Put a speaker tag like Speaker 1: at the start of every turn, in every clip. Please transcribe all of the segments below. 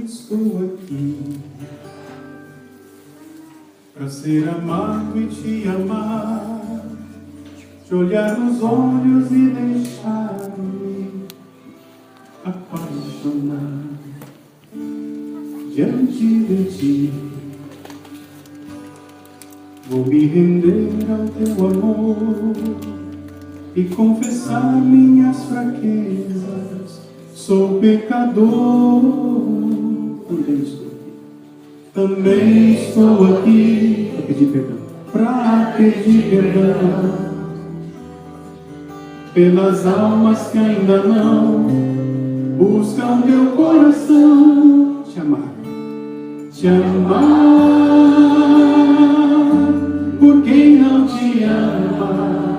Speaker 1: estou aqui para ser amado e te amar, te olhar nos olhos e deixar-me apaixonar diante de ti. Vou me render ao teu amor e confessar minhas fraquezas. Sou pecador, também estou aqui para pedir perdão, pelas almas que ainda não buscam teu coração. Te amar por quem não te ama,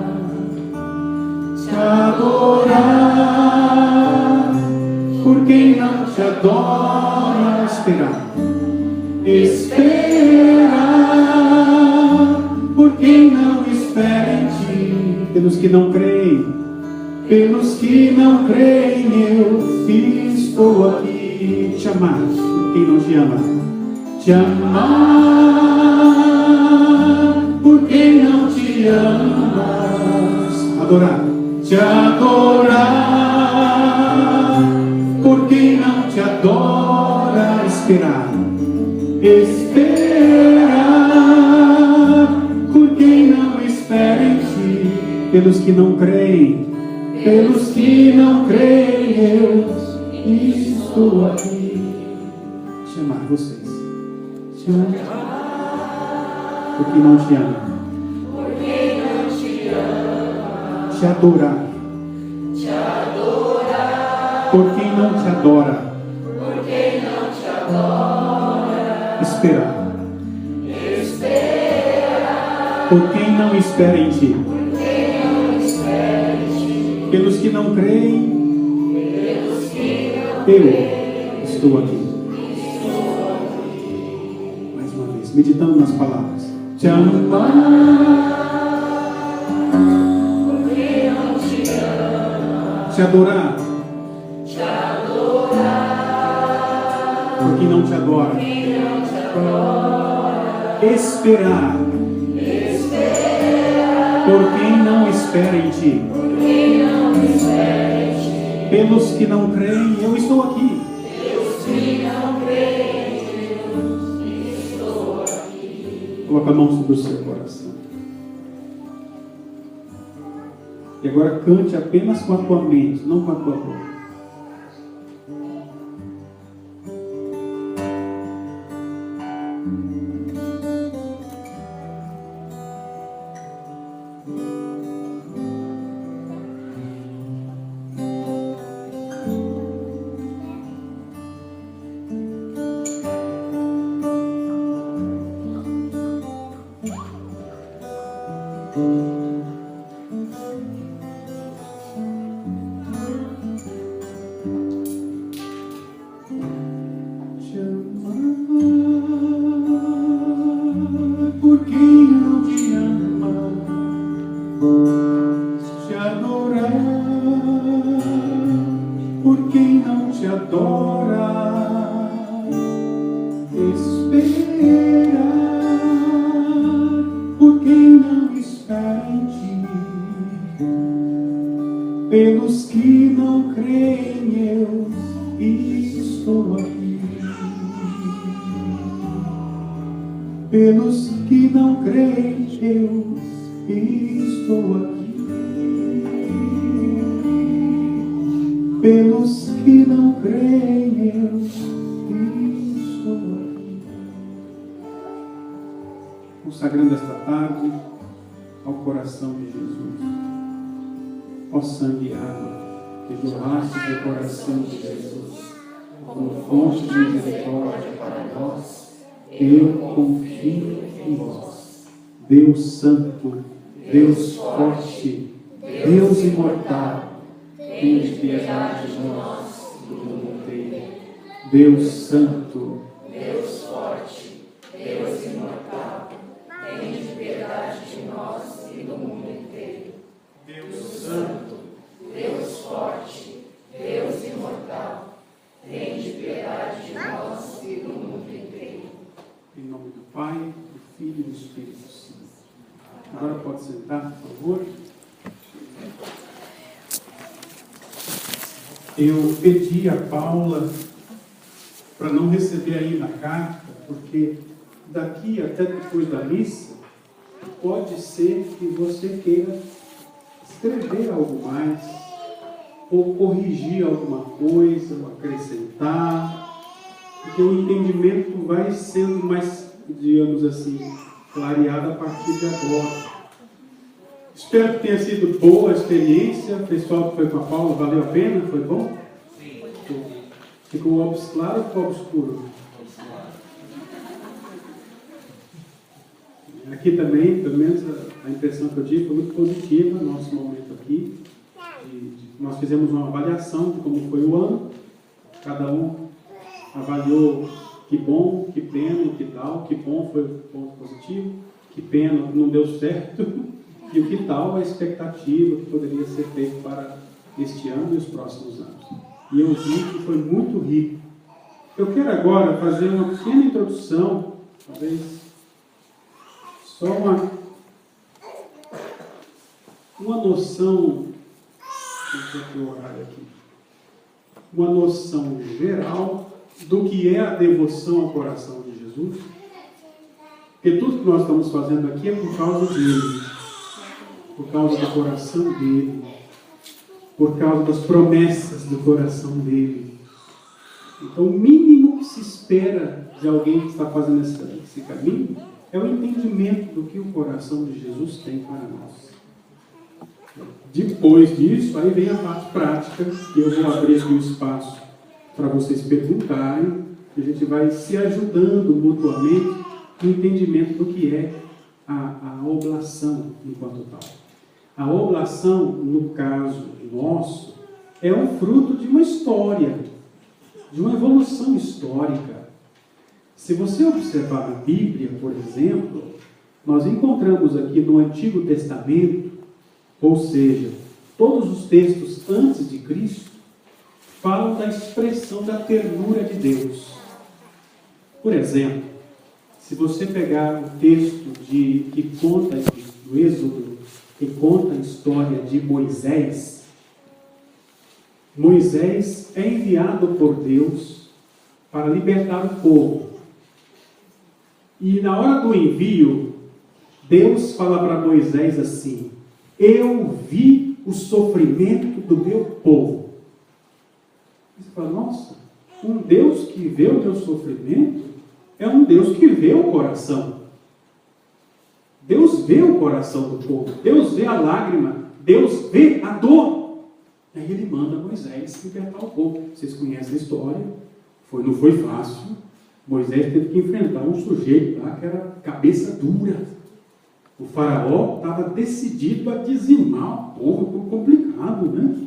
Speaker 1: te adorar por quem não te adora, esperar por quem não espera em ti. Pelos que não creem, eu estou aqui. Te amar por quem não te ama, te amar por quem não te ama, te adorar por quem não te adora, esperar por quem não espera em ti. Pelos que não creem, eu estou aqui. Te amar vocês, te amar por quem não te ama, te adorar por quem não te adora, esperar por quem não espera em ti. Pelos que não creem, eu estou aqui. Mais uma vez, meditando nas palavras. Te amar por quem não te ama, te adorar por quem não te adora, esperar por quem não espera em ti. Pelos que não creem, eu estou aqui. Coloca a mão sobre o seu coração. E agora cante apenas com a tua mente, não com a tua boca. Pelos que não creem, eu estou aqui. Pelos que não creem, eu estou aqui. Pelos que não creem, eu estou aqui. Consagrando esta tarde ao coração de Jesus. Ó sangue e água, que jorraste do coração de Jesus, como fonte de misericórdia para nós, eu confio em vós. Deus Santo, Deus Forte, Deus Imortal, tende piedade de nós e do mundo inteiro. Deus Santo, Deus Forte, Deus Imortal, tende piedade de nós e do mundo inteiro. Deus Santo, Deus Forte, Deus Imortal, tende piedade de nós sentar, por favor. Eu pedi a Paula para não receber ainda a carta, porque daqui até depois da missa, pode ser que você queira escrever algo mais, ou corrigir alguma coisa, ou acrescentar, porque o entendimento vai sendo mais, digamos assim, clareado a partir de agora. Espero que tenha sido boa a experiência. O pessoal que foi com a Paula, valeu a pena? Foi bom?
Speaker 2: Sim.
Speaker 1: Ficou óculos claro ou ficou obscuro? Aqui também, pelo menos a impressão que eu tive foi muito positiva no nosso momento aqui. Nós fizemos uma avaliação de como foi o ano. Cada um avaliou que bom, que pena, que tal, que bom foi o ponto positivo, que pena não deu certo, e o que tal a expectativa que poderia ser feito para este ano e os próximos anos. E eu vi que foi muito rico. Eu quero agora fazer uma pequena introdução, talvez só uma noção, deixa eu ver o horário aqui, uma noção geral do que é a devoção ao coração de Jesus, porque tudo que nós estamos fazendo aqui é por causa dele, por causa do coração dele, por causa das promessas do coração dele. Então, o mínimo que se espera de alguém que está fazendo esse caminho é o entendimento do que o coração de Jesus tem para nós. Depois disso, aí vem a parte prática, que eu vou abrir aqui o espaço para vocês perguntarem, e a gente vai se ajudando mutuamente no entendimento do que é a oblação enquanto tal. A oblação, no caso nosso, é um fruto de uma história, de uma evolução histórica. Se você observar na Bíblia, por exemplo, nós encontramos aqui no Antigo Testamento, ou seja, todos os textos antes de Cristo, falam da expressão da ternura de Deus. Por exemplo, se você pegar o texto que conta do Êxodo, que conta a história de Moisés, Moisés é enviado por Deus para libertar o povo. E na hora do envio, Deus fala para Moisés assim: eu vi o sofrimento do meu povo. Você fala, nossa, um Deus que vê o meu sofrimento é um Deus que vê o coração. Deus vê o coração do povo, Deus vê a lágrima, Deus vê a dor. Aí ele manda Moisés libertar o povo. Vocês conhecem a história, não foi fácil. Moisés teve que enfrentar um sujeito lá que era cabeça dura. O faraó estava decidido a dizimar o povo, foi complicado, né?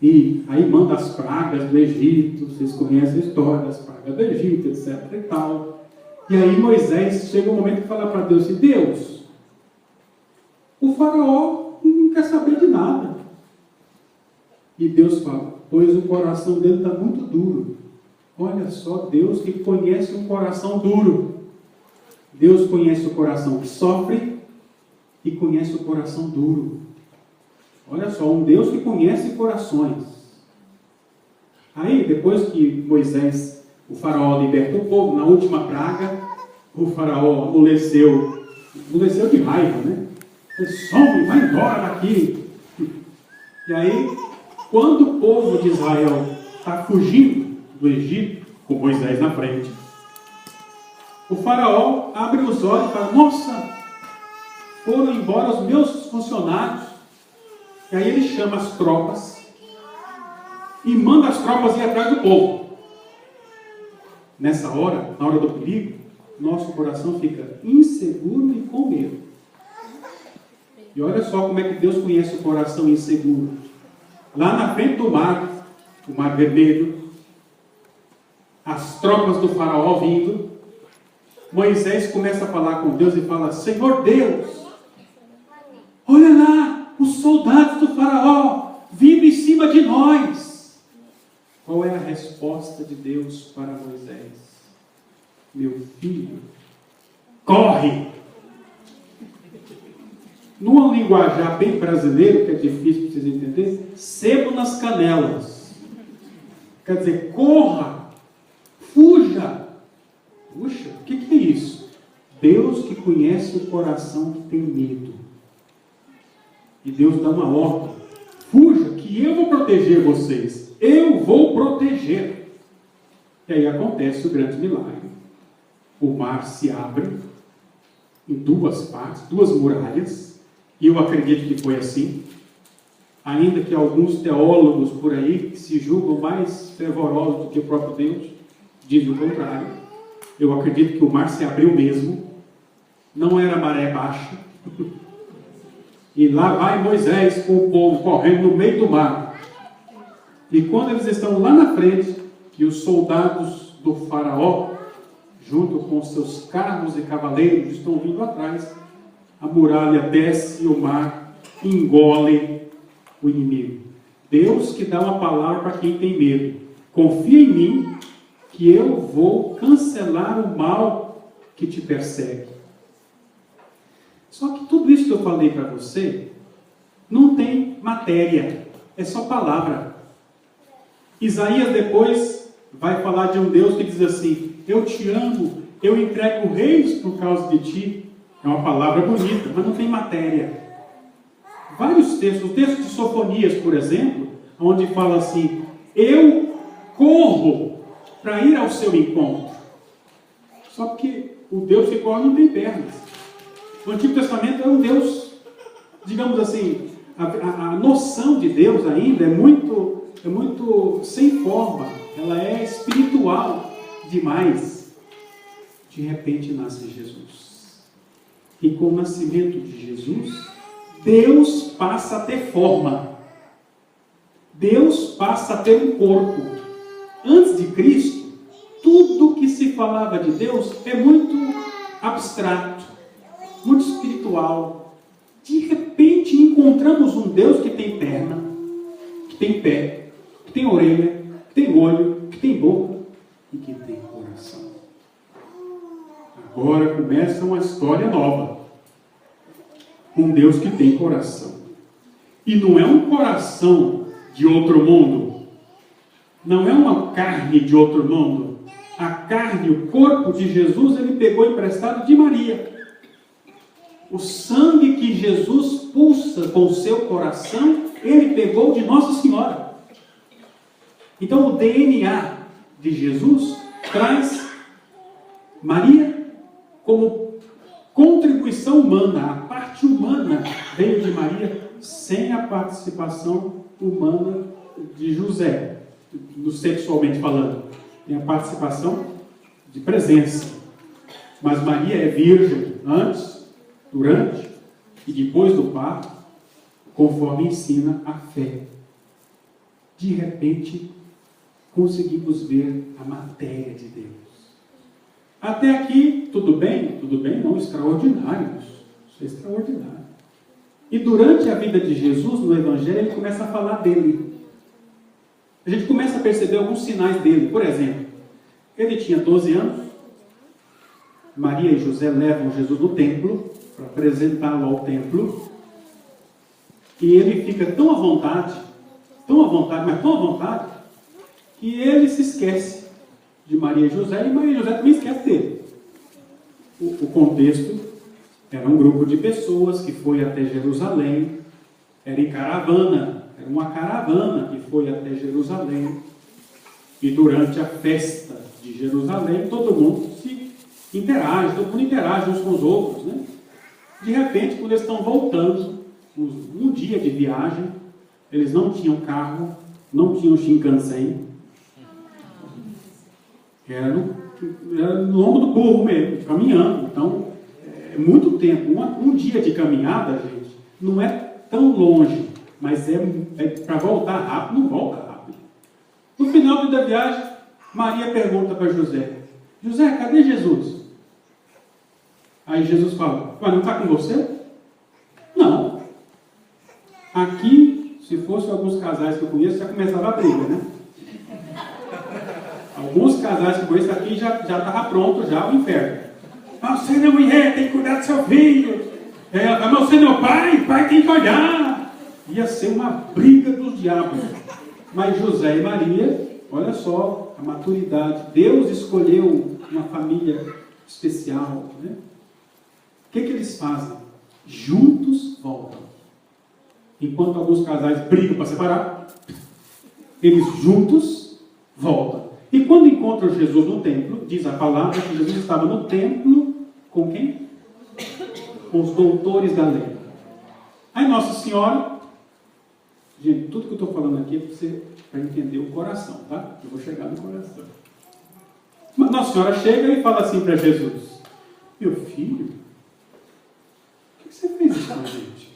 Speaker 1: E aí manda as pragas do Egito, vocês conhecem a história das pragas do Egito, etc. e tal. E aí Moisés chega um momento que fala para Deus assim: Deus, o faraó não quer saber de nada. E Deus fala: pois o coração dele está muito duro. Olha só, Deus que conhece um coração duro. Deus conhece o coração que sofre e conhece o coração duro. Olha só, um Deus que conhece corações. Aí, depois que o faraó liberta o povo, na última praga, o faraó amoleceu de raiva, né? Ele some, vai embora daqui. E aí, quando o povo de Israel está fugindo do Egito, com Moisés na frente, o faraó abre os olhos e fala: nossa, foram embora os meus funcionários. E aí ele chama as tropas e manda as tropas ir atrás do povo. Nessa hora, na hora do perigo, nosso coração fica inseguro e com medo. E olha só como é que Deus conhece o coração inseguro. Lá na frente do mar, o Mar Vermelho, as tropas do faraó vindo, Moisés começa a falar com Deus e fala: Senhor Deus, olha lá, os soldados do faraó vindo em cima de nós. Qual é a resposta de Deus para Moisés? Meu filho, corre! num linguajar bem brasileiro, que é difícil para vocês entenderem, sebo nas canelas. Quer dizer, corra, fuja. Puxa, o que é isso? Deus que conhece o coração que tem medo. E Deus dá uma ordem. Fuja, que eu vou proteger vocês. Eu vou proteger. E aí acontece o grande milagre. O mar se abre em duas partes, duas muralhas. E eu acredito que foi assim. Ainda que alguns teólogos por aí, que se julgam mais fervorosos do que o próprio Deus, dizem o contrário. Eu acredito que o mar se abriu mesmo. Não era maré baixa. E lá vai Moisés com o povo correndo no meio do mar. E quando eles estão lá na frente, e os soldados do faraó, junto com seus carros e cavaleiros, estão vindo atrás, a muralha desce e o mar engole o inimigo. Deus que dá uma palavra para quem tem medo. Confia em mim, que eu vou cancelar o mal que te persegue. Só que tudo isso que eu falei para você não tem matéria, é só palavra. Isaías depois vai falar de um Deus que diz assim: eu te amo, eu entrego reis por causa de ti. É uma palavra bonita, mas não tem matéria. Vários textos, o texto de Sofonias, por exemplo, onde fala assim: eu corro para ir ao seu encontro. Só que o Deus que corre não tem pernas. O Antigo Testamento é um Deus, digamos assim, a noção de Deus ainda é muito sem forma, ela é espiritual demais. De repente nasce Jesus. E com o nascimento de Jesus, Deus passa a ter forma. Deus passa a ter um corpo. Antes de Cristo, tudo que se falava de Deus é muito abstrato, muito espiritual. De repente encontramos um Deus que tem perna, que tem pé, que tem orelha, que tem olho, que tem boca e que tem coração. Agora começa uma história nova. Um Deus que tem coração. E não é um coração de outro mundo. Não é uma carne de outro mundo. A carne, o corpo de Jesus, ele pegou emprestado de Maria. O sangue que Jesus pulsa com o seu coração, ele pegou de Nossa Senhora. Então o DNA de Jesus traz Maria como contribuição humana. A parte humana veio de Maria sem a participação humana de José, sexualmente falando. Tem a participação de presença. Mas Maria é virgem antes, durante e depois do parto, conforme ensina a fé. De repente, conseguimos ver a matéria de Deus. Até aqui, tudo bem? Tudo bem? Não, extraordinário. Isso é extraordinário. E durante a vida de Jesus, no Evangelho, ele começa a falar dele. A gente começa a perceber alguns sinais dele. Por exemplo, ele tinha 12 anos. Maria e José levam Jesus no templo, para apresentá-lo ao templo. E ele fica tão à vontade, mas tão à vontade, que ele se esquece de Maria e José, e Maria e José também esquece dele. O contexto era um grupo de pessoas que foi até Jerusalém, era em caravana, era uma caravana que foi até Jerusalém, e durante a festa de Jerusalém, todo mundo interage uns com os outros, né? De repente, quando eles estão voltando, um dia de viagem, eles não tinham carro, não tinham Shinkansen, era no lombo do burro mesmo, caminhando. Então, é muito tempo. Um dia de caminhada, gente, não é tão longe, mas é para voltar rápido, não volta rápido. No final da viagem, Maria pergunta para José: José, cadê Jesus? Aí Jesus fala: não está com você? Não. Aqui, se fosse alguns casais que eu conheço, já começava a briga, né? Alguns casais que eu conheço aqui já estava pronto, já o inferno. Você não é mulher, tem que cuidar do seu filho. Você é meu pai, pai tem que olhar. Ia ser uma briga dos diabos. Mas José e Maria, olha só a maturidade. Deus escolheu uma família especial, né? O que eles fazem? Juntos voltam. Enquanto alguns casais brigam para separar, eles juntos voltam. E quando encontram Jesus no templo, diz a palavra que Jesus estava no templo com quem? Com os doutores da lei. Aí Nossa Senhora, gente, tudo que eu estou falando aqui é para entender o coração, tá? Eu vou chegar no coração. Mas Nossa Senhora chega e fala assim para Jesus: meu filho, por que você fez isso com a gente?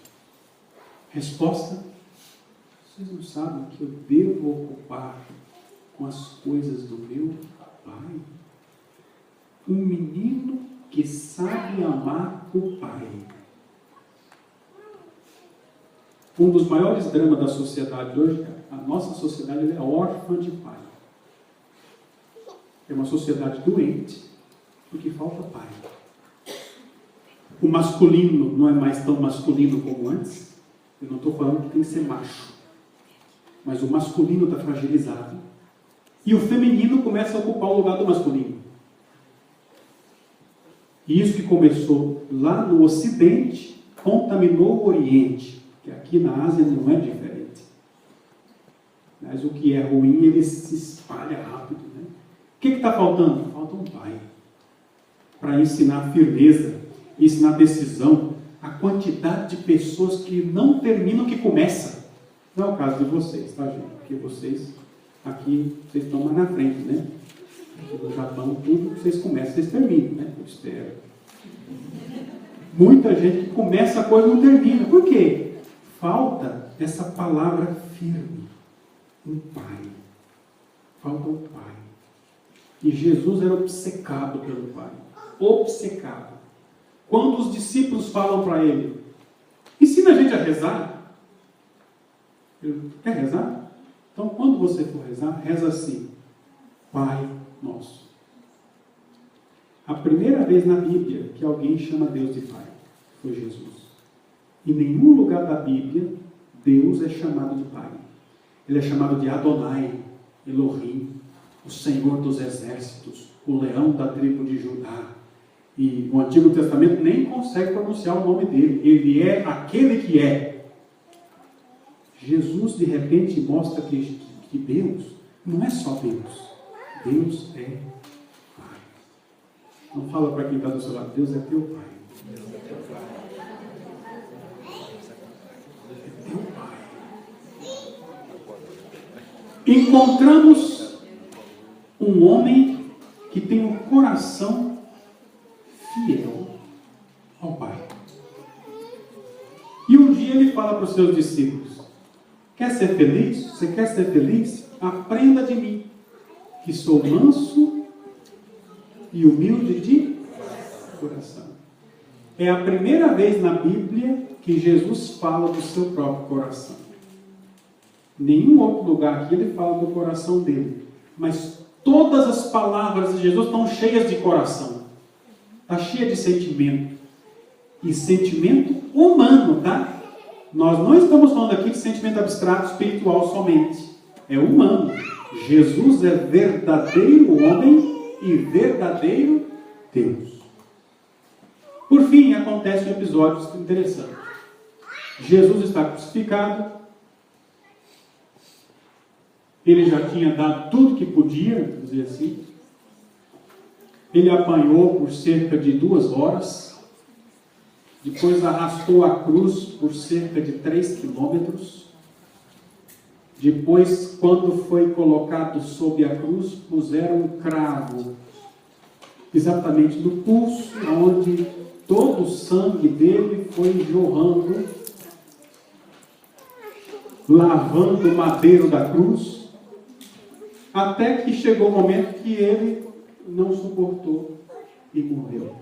Speaker 1: Resposta: vocês não sabem que eu devo ocupar com as coisas do meu pai? Um menino que sabe amar o pai. Um dos maiores dramas da sociedade hoje, a nossa sociedade é órfã de pai. É uma sociedade doente, porque falta pai. O masculino não é mais tão masculino como antes. Eu não estou falando que tem que ser macho. Mas o masculino está fragilizado. E o feminino começa a ocupar o lugar do masculino. E isso que começou lá no Ocidente, contaminou o Oriente. Que aqui na Ásia não é diferente. Mas o que é ruim, ele se espalha rápido. Né? O que está faltando? Falta um pai. Para ensinar firmeza, ensinar decisão. A quantidade de pessoas que não terminam o que começa. Não é o caso de vocês, tá, gente? Porque vocês, aqui, vocês estão mais na frente, né? Aqui no Japão, tudo que vocês começam, vocês terminam, né? Eu espero. Muita gente que começa a coisa e não termina. Por quê? Falta essa palavra firme. Um pai. Falta um pai. E Jesus era obcecado pelo pai. Obcecado. Quando os discípulos falam para ele: ensina a gente a rezar. Ele: quer rezar? Então, quando você for rezar, reza assim: Pai Nosso. A primeira vez na Bíblia que alguém chama Deus de Pai foi Jesus. Em nenhum lugar da Bíblia, Deus é chamado de Pai. Ele é chamado de Adonai, Elohim, o Senhor dos Exércitos, o leão da tribo de Judá. E o Antigo Testamento nem consegue pronunciar o nome dele. Ele é aquele que é. Jesus, de repente, mostra que Deus não é só Deus. Deus é Pai. Não fala para quem está do seu lado: Deus é teu Pai. Deus é teu Pai. É teu Pai. Encontramos um homem que tem um coração fiel ao Pai. E um dia ele fala para os seus discípulos: quer ser feliz? Você quer ser feliz? Aprenda de mim, que sou manso e humilde de coração. É a primeira vez na Bíblia que Jesus fala do seu próprio coração. Nenhum outro lugar aqui ele fala do coração dele. Mas todas as palavras de Jesus estão cheias de coração. Está cheia de sentimento. E sentimento humano, tá? Nós não estamos falando aqui de sentimento abstrato, espiritual somente. É humano. Jesus é verdadeiro homem e verdadeiro Deus. Por fim, acontece um episódio interessante. Jesus está crucificado. Ele já tinha dado tudo que podia, vamos dizer assim. Ele apanhou por cerca de 2 horas. Depois arrastou a cruz por cerca de 3 quilômetros. Depois, quando foi colocado sob a cruz, puseram um cravo exatamente no pulso, onde todo o sangue dele foi jorrando, lavando o madeiro da cruz, até que chegou o momento que ele não suportou e morreu.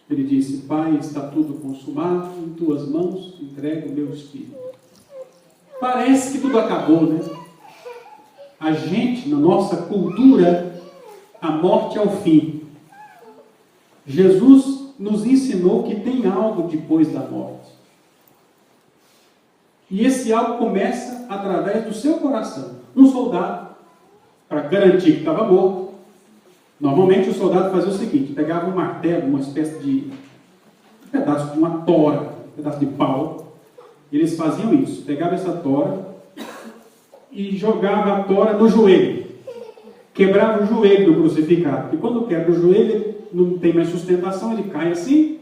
Speaker 1: Ele disse: Pai, está tudo consumado, em tuas mãos entrego o meu espírito. Parece que tudo acabou, né? A gente, na nossa cultura, a morte é o fim. Jesus nos ensinou que tem algo depois da morte. E esse algo começa através do seu coração. Um soldado, para garantir que estava morto, normalmente o soldado fazia o seguinte: pegava um martelo, uma espécie de um pedaço de uma tora, um pedaço de pau. Eles faziam isso, pegava essa tora e jogava a tora no joelho. Quebrava o joelho do crucificado. E quando quebra o joelho, ele não tem mais sustentação, ele cai assim.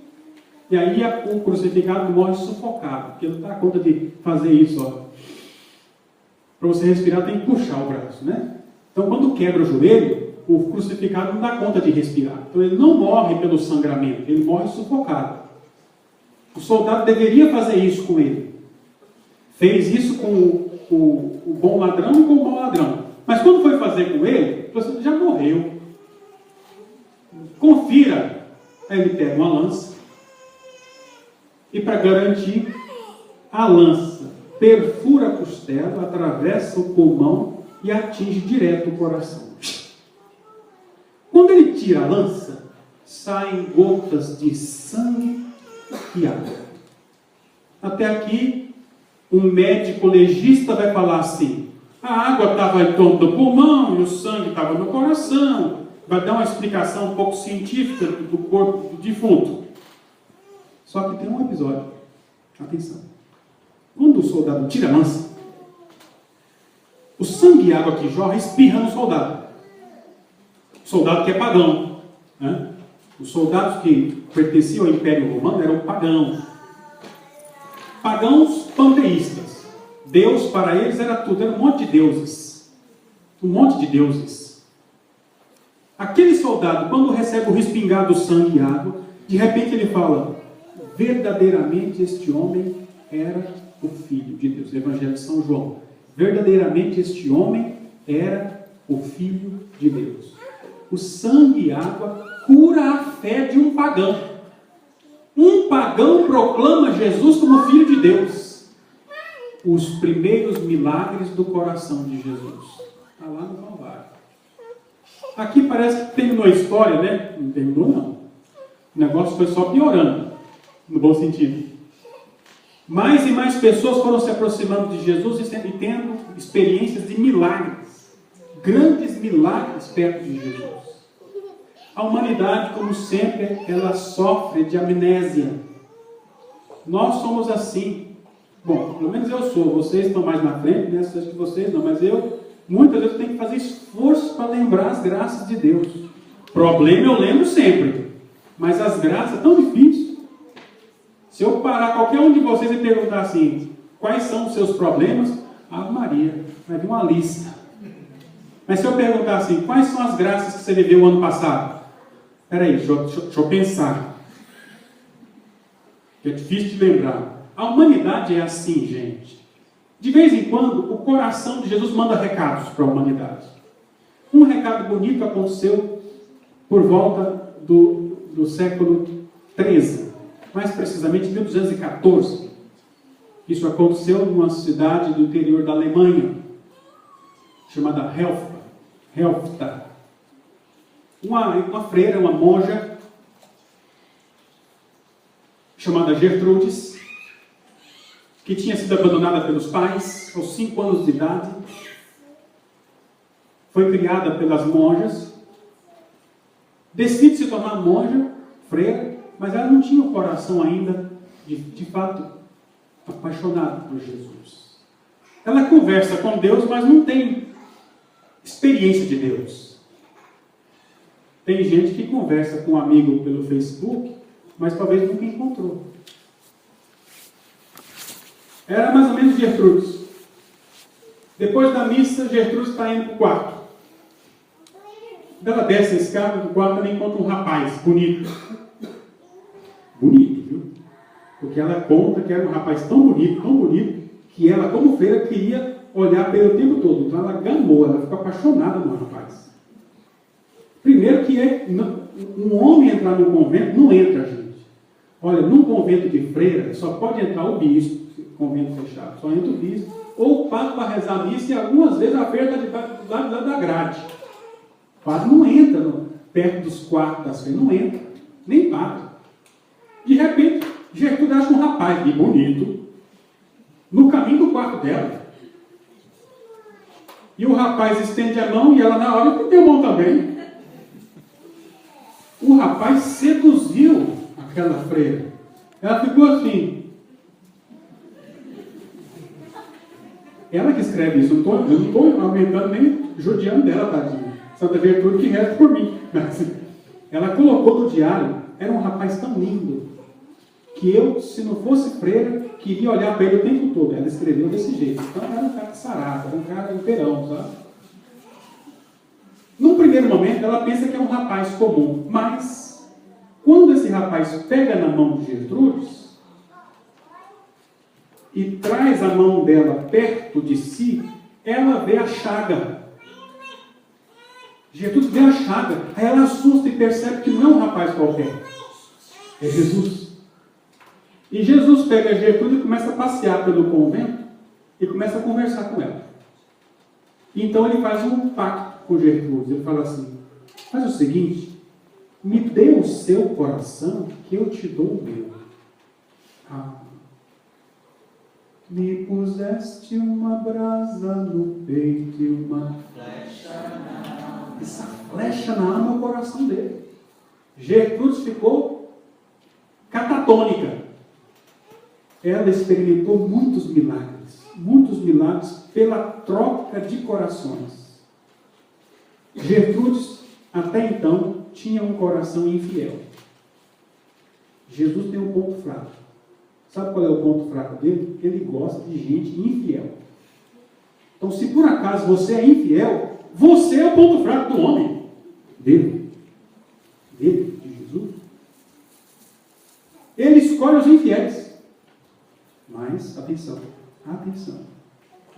Speaker 1: E aí o crucificado morre sufocado. Porque ele não dá conta de fazer isso. Para você respirar, tem que puxar o braço, né? Então, quando quebra o joelho, o crucificado não dá conta de respirar. Então, ele não morre pelo sangramento, ele morre sufocado. O soldado deveria fazer isso com ele. Fez isso com o bom ladrão e com o mau ladrão. Mas quando foi fazer com ele, você já morreu. Confira. Aí ele pega uma lança. E para garantir, a lança perfura a costela, atravessa o pulmão e atinge direto o coração. Quando ele tira a lança, saem gotas de sangue e água. Até aqui, um médico legista vai falar assim: a água estava em torno do pulmão e o sangue estava no coração. Vai dar uma explicação um pouco científica do corpo do defunto. Só que tem um episódio. Atenção. Quando o soldado tira a lança, o sangue e a água que jorra espirra no soldado. O soldado que é pagão, né? Os soldados que pertenciam ao Império Romano eram pagãos. Pagãos panteístas. Deus para eles era tudo, era um monte de deuses. Um monte de deuses. Aquele soldado, quando recebe o respingar do sangue e água, de repente ele fala: verdadeiramente este homem era o Filho de Deus. Evangelho de São João. Verdadeiramente este homem era o Filho de Deus. O sangue e água cura a fé de um pagão. Um pagão proclama Jesus como Filho de Deus. Os primeiros milagres do coração de Jesus. Está lá no Calvário. Aqui parece que terminou a história, né? Não terminou, não. O negócio foi só piorando, no bom sentido. Mais e mais pessoas foram se aproximando de Jesus e tendo experiências de milagres. Grandes milagres perto de Jesus. A humanidade, como sempre, ela sofre de amnésia. Nós somos assim. Bom, pelo menos eu sou. Vocês estão mais na frente, né? Acho que vocês não, mas eu, muitas vezes, tenho que fazer esforço para lembrar as graças de Deus. Problema eu lembro sempre, mas as graças é tão difícil. Se eu parar qualquer um de vocês e perguntar assim: quais são os seus problemas? Ave Maria, vai vir uma lista. Mas se eu perguntar assim: quais são as graças que você viveu o ano passado? Espera aí, deixa eu pensar. É difícil de lembrar. A humanidade é assim, gente. De vez em quando, o coração de Jesus manda recados para a humanidade. Um recado bonito aconteceu por volta do século XIII. Mais precisamente, em 1214. Isso aconteceu numa cidade do interior da Alemanha, chamada Helfta. Uma freira, uma monja, chamada Gertrudes, que tinha sido abandonada pelos pais aos 5 anos de idade, foi criada pelas monjas, decide se tornar monja, freira, mas ela não tinha o coração ainda, de fato, apaixonado por Jesus. Ela conversa com Deus, mas não tem experiência de Deus. Tem gente que conversa com um amigo pelo Facebook, mas talvez nunca encontrou. Era mais ou menos Gertrudes. Depois da missa, Gertrudes está indo para o quarto. Ela desce a escada do quarto e encontra um rapaz bonito. Bonito, viu? Porque ela conta que era um rapaz tão bonito, que ela, como freira, queria olhar para ele o tempo todo. Então ela gamou, ela ficou apaixonada no rapaz. Primeiro que um homem entrar num convento, não entra, gente. Olha, num convento de freira, só pode entrar o bispo, convento fechado, só entra o bispo, ou o padre para rezar a missa, e algumas vezes a freira está do lado da grade. O padre não entra perto dos quartos das freiras, não entra, nem padre. De repente, Gertrude acha um rapaz bem bonito no caminho do quarto dela. E o rapaz estende a mão e ela na hora estende a mão também. O rapaz seduziu aquela freira. Ela ficou assim. Ela que escreve isso, eu não estou aumentando nem judiando dela, tadinha. Santa Gertrude que reza por mim. Mas, ela colocou no diário, era um rapaz tão lindo, que eu, se não fosse freira, queria olhar para ele o tempo todo. Ela escreveu desse jeito. Então era um cara sarado, era um cara imperão, sabe? Num primeiro momento, ela pensa que é um rapaz comum, mas quando esse rapaz pega na mão de Gertrude e traz a mão dela perto de si, ela vê a chaga. Gertrude vê a chaga, aí ela assusta e percebe que não é um rapaz qualquer, é Jesus. E Jesus pega a Gertrude e começa a passear pelo convento e começa a conversar com ela. Então ele faz um pacto com Gertrude, ele fala assim: faz o seguinte, me dê o seu coração que eu te dou o meu. Me puseste uma brasa no peito e uma flecha na alma. Essa flecha na alma é o coração dele. Gertrude ficou catatônica. Ela experimentou muitos milagres pela troca de corações. Gertrude, até então, tinha um coração infiel. Jesus tem um ponto fraco. Sabe qual é o ponto fraco dele? Ele gosta de gente infiel. Então, se por acaso você é infiel, você é o ponto fraco do homem. Dele, de Jesus. Ele escolhe os infiéis. Mas, atenção,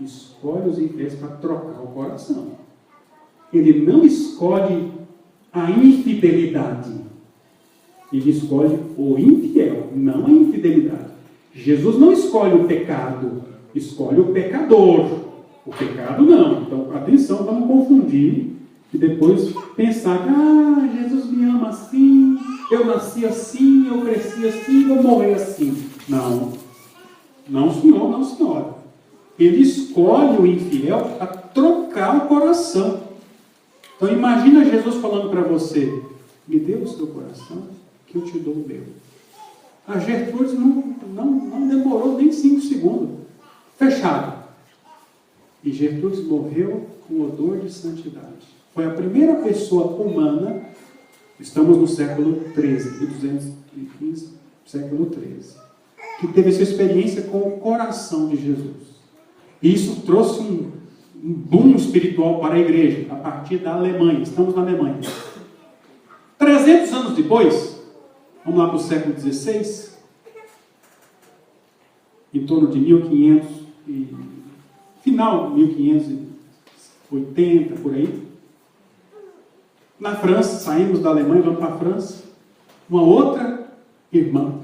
Speaker 1: escolhe os infiéis para trocar o coração. Ele não escolhe a infidelidade. Ele escolhe o infiel, não a infidelidade. Jesus não escolhe o pecado, escolhe o pecador. O pecado não. Então, atenção, vamos confundir e depois pensar que Jesus me ama assim, eu nasci assim, eu cresci assim, vou morrer assim. Não. Não, senhor, não, senhora. Ele escolhe o infiel para trocar o coração. Então, imagina Jesus falando para você: me dê o seu coração, que eu te dou o meu. A Gertrude não demorou nem 5 segundos. Fechado. E Gertrude morreu com odor de santidade. Foi a primeira pessoa humana, estamos no século XIII, 1215, século XIII, que teve essa experiência com o coração de Jesus. E isso trouxe um boom espiritual para a igreja, a partir da Alemanha. Estamos na Alemanha. 300 anos depois, vamos lá para o século XVI, em torno de 1500, final de 1580, por aí. Na França, saímos da Alemanha, vamos para a França. Uma outra irmã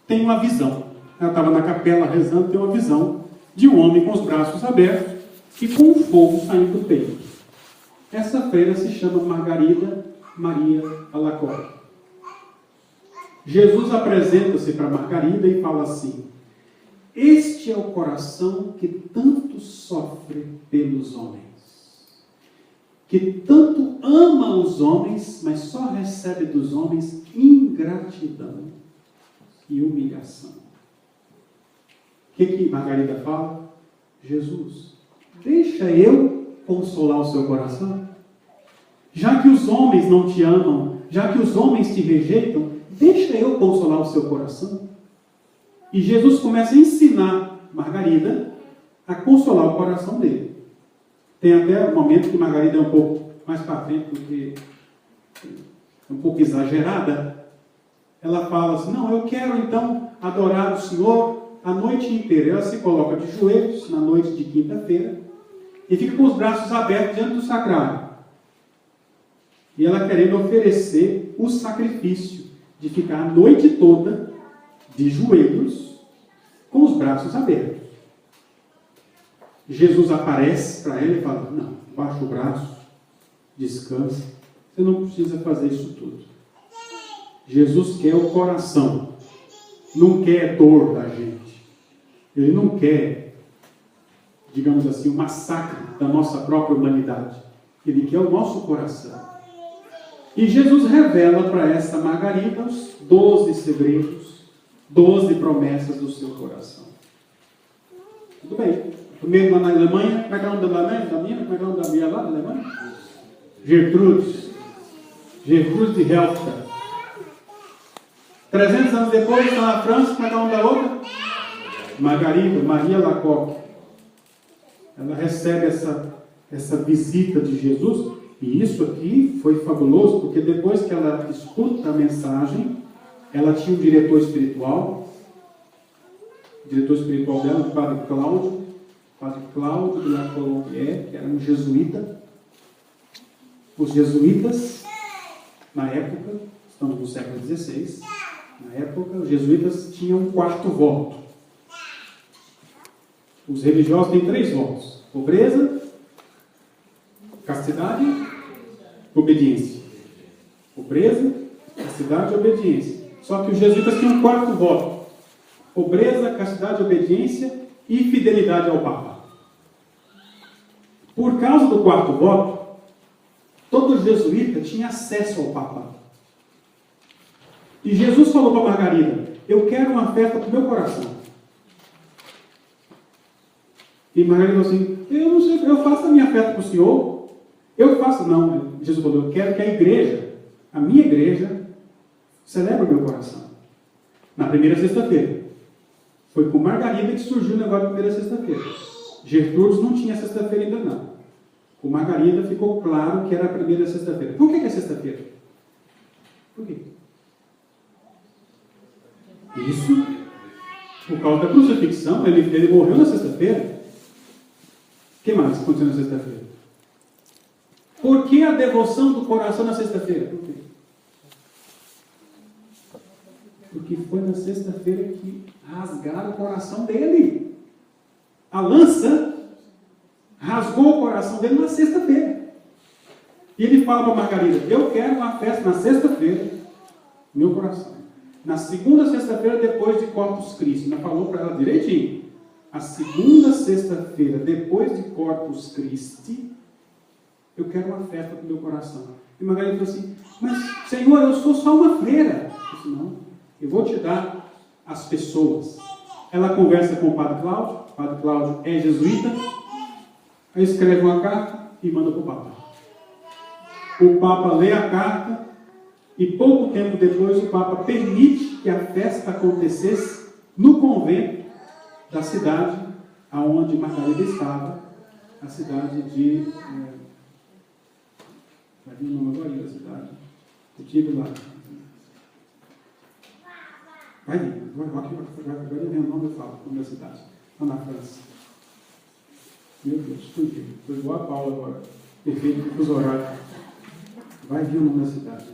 Speaker 1: tem uma visão. Ela estava na capela rezando, tem uma visão de um homem com os braços abertos e com um fogo saindo do peito. Essa freira se chama Margarida Maria Alacoque. Jesus apresenta-se para Margarida e fala assim: este é o coração que tanto sofre pelos homens, que tanto ama os homens, mas só recebe dos homens ingratidão e humilhação. O que Margarida fala? Jesus, deixa eu consolar o seu coração. Já que os homens não te amam, já que os homens te rejeitam, deixa eu consolar o seu coração. E Jesus começa a ensinar Margarida a consolar o coração dele. Tem até um momento que Margarida é um pouco mais para frente, porque é um pouco exagerada. Ela fala assim: não, eu quero então adorar o Senhor a noite inteira. Ela se coloca de joelhos na noite de quinta-feira e fica com os braços abertos diante do sacrário. E ela querendo oferecer o sacrifício de ficar a noite toda de joelhos com os braços abertos. Jesus aparece para ela e fala: não, baixa o braço, descansa, você não precisa fazer isso tudo. Jesus quer o coração. não quer dor da gente. Ele não quer, digamos assim, um massacre da nossa própria humanidade. Ele quer o nosso coração. E Jesus revela para essa Margarida os 12 segredos, 12 promessas do seu coração. Tudo bem. Primeiro lá na Alemanha, como é que é o nome da Alemanha? Da minha? Como é que é o nome da minha lá na Alemanha? Gertrudes. Gertrudes de Helfta. 300 anos depois, está na França, como é que é o nome da outra? Margarida, Maria Lacoque. Ela recebe essa visita de Jesus, e isso aqui foi fabuloso, porque depois que ela escuta a mensagem, ela tinha um diretor espiritual dela, o Padre Cláudio de la Colombière, que era um jesuíta. Os jesuítas, na época, estamos no século XVI, na época, os jesuítas tinham um quarto voto. Os religiosos têm 3 votos: pobreza, castidade, obediência. Pobreza, castidade e obediência. Só que os jesuítas tinham um quarto voto: pobreza, castidade, obediência e fidelidade ao Papa. Por causa do quarto voto, todo jesuíta tinha acesso ao Papa. E Jesus falou para Margarida: eu quero uma festa para o meu coração. E Margarida falou assim: eu não sei, eu faço a minha festa para o senhor. Eu faço, não. Jesus falou: eu quero que a igreja, a minha igreja, celebre o meu coração. Na primeira sexta-feira. Foi com Margarida que surgiu o negócio da primeira sexta-feira. Gertrudes não tinha sexta-feira ainda não. Com Margarida ficou claro que era a primeira sexta-feira. Por que é sexta-feira? Por quê? Isso, por causa da crucifixão, ele morreu na sexta-feira. O que mais aconteceu na sexta-feira? Por que a devoção do coração na sexta-feira? Por quê? Porque foi na sexta-feira que rasgaram o coração dele. A lança rasgou o coração dele na sexta-feira. E ele fala para Margarida: eu quero uma festa na sexta-feira, meu coração. Na segunda sexta-feira, depois de Corpus Christi. Ainda falou para ela direitinho. A segunda sexta-feira, depois de Corpus Christi, eu quero uma festa para o meu coração. E Margarida falou assim: mas, Senhor, eu sou só uma freira. Eu disse: não, eu vou te dar as pessoas. Ela conversa com o Padre Cláudio. O Padre Cláudio é jesuíta. Aí escreve uma carta e manda para o Papa. O Papa lê a carta e pouco tempo depois o Papa permite que a festa acontecesse no convento da cidade aonde Margarida estava, a cidade de... vai vir o nome agora da cidade. Eu estive lá. Vai vir, agora vem o nome, eu falo, o nome da cidade. Lá na França. Meu Deus, fugiu. Foi igual a Paula agora. Perfeito para os horários. Vai vir o nome da cidade.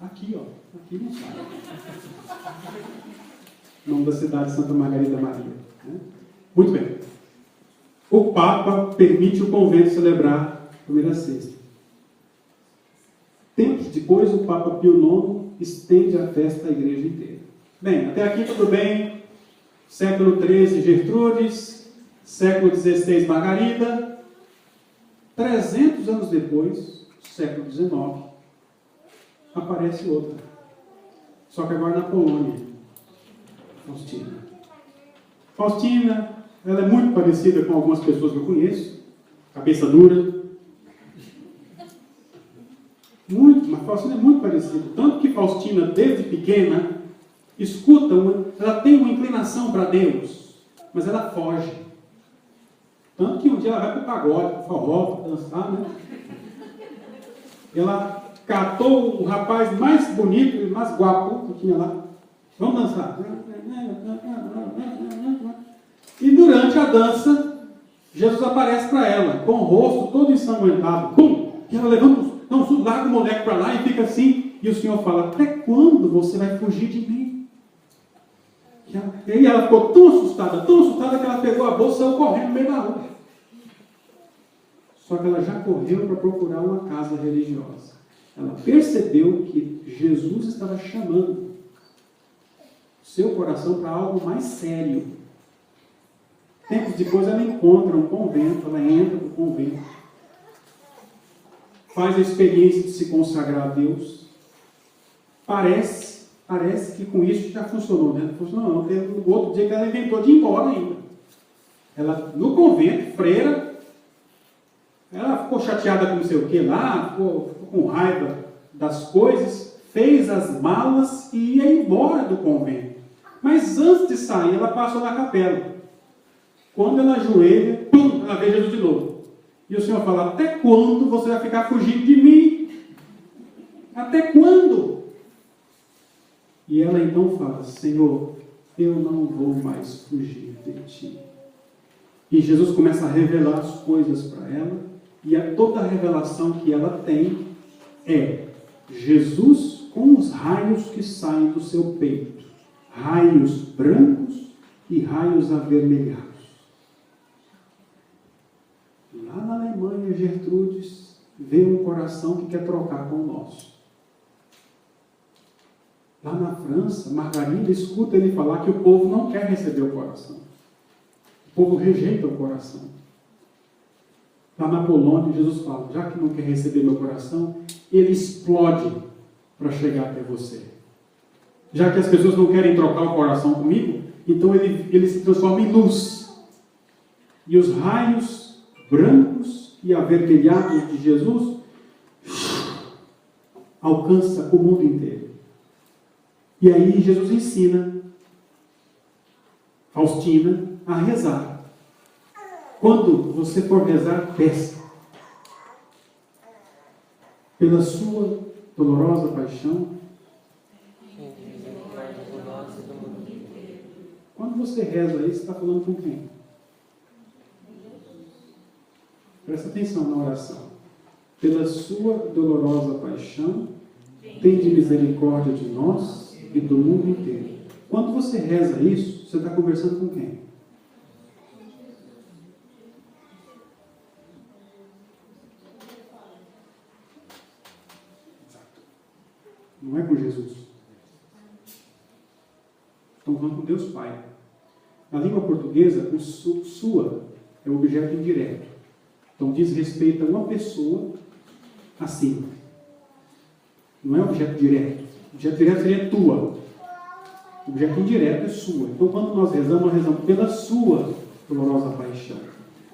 Speaker 1: Aqui, ó. Aqui não sai. O nome da cidade, Santa Margarida Maria. Né? Muito bem. O Papa permite o convento celebrar a primeira sexta. Tempos depois, o Papa Pio IX estende a festa à igreja inteira. Bem, até aqui tudo bem. Século XIII, Gertrudes. Século XVI, Margarida. 300 anos depois, século XIX, aparece outra. Só que agora na Polônia. Faustina. Faustina, ela é muito parecida com algumas pessoas que eu conheço. Cabeça dura. Mas Faustina é muito parecida. Tanto que Faustina, desde pequena, ela tem uma inclinação para Deus, mas ela foge. Tanto que um dia ela vai para o pagode, para o forró, para dançar, né? Ela catou o rapaz mais bonito e mais guapo que tinha lá. Vamos dançar. E durante a dança, Jesus aparece para ela, com o rosto todo ensanguentado. Pum! E ela levanta, larga o moleque para lá e fica assim. E o Senhor fala: até quando você vai fugir de mim? E aí ela ficou tão assustada que ela pegou a bolsa e saiu correndo no meio da rua. Só que ela já correu para procurar uma casa religiosa. Ela percebeu que Jesus estava chamando seu coração para algo mais sério. Tempos depois ela encontra um convento, ela entra no convento, faz a experiência de se consagrar a Deus. Parece que com isso já funcionou, né? Não funcionou não. No outro dia que ela inventou de ir embora ainda. Ela, no convento, freira, ela ficou chateada com não sei o que lá, ficou com raiva das coisas, fez as malas e ia embora do convento. Mas antes de sair, ela passou na capela. Quando ela ajoelha, pum, ela vê Jesus de novo. E o Senhor fala: até quando você vai ficar fugindo de mim? Até quando? E ela então fala: Senhor, eu não vou mais fugir de ti. E Jesus começa a revelar as coisas para ela, e toda a revelação que ela tem é Jesus com os raios que saem do seu peito, raios brancos e raios avermelhados. Lá na Alemanha, Gertrudes vê um coração que quer trocar com o nosso. Lá na França, Margarida escuta ele falar que o povo não quer receber o coração. O povo rejeita o coração. Lá na Polônia, Jesus fala: já que não quer receber meu coração, ele explode para chegar até você. Já que as pessoas não querem trocar o coração comigo, então ele se transforma em luz. E os raios brancos e avermelhados de Jesus alcança o mundo inteiro. E aí Jesus ensina Faustina a rezar. Quando você for rezar, peça pela sua dolorosa paixão. Quando você reza isso, você está falando com quem? Presta atenção na oração. Pela sua dolorosa paixão, tende misericórdia de nós e do mundo inteiro. Quando você reza isso, você está conversando com quem? Não é com Jesus. Estão falando com Deus Pai. Na língua portuguesa, o sua é o objeto indireto. Então diz respeito a uma pessoa acima. Não é objeto direto. O objeto direto seria tua. O objeto indireto é sua. Então quando nós rezamos pela sua dolorosa paixão.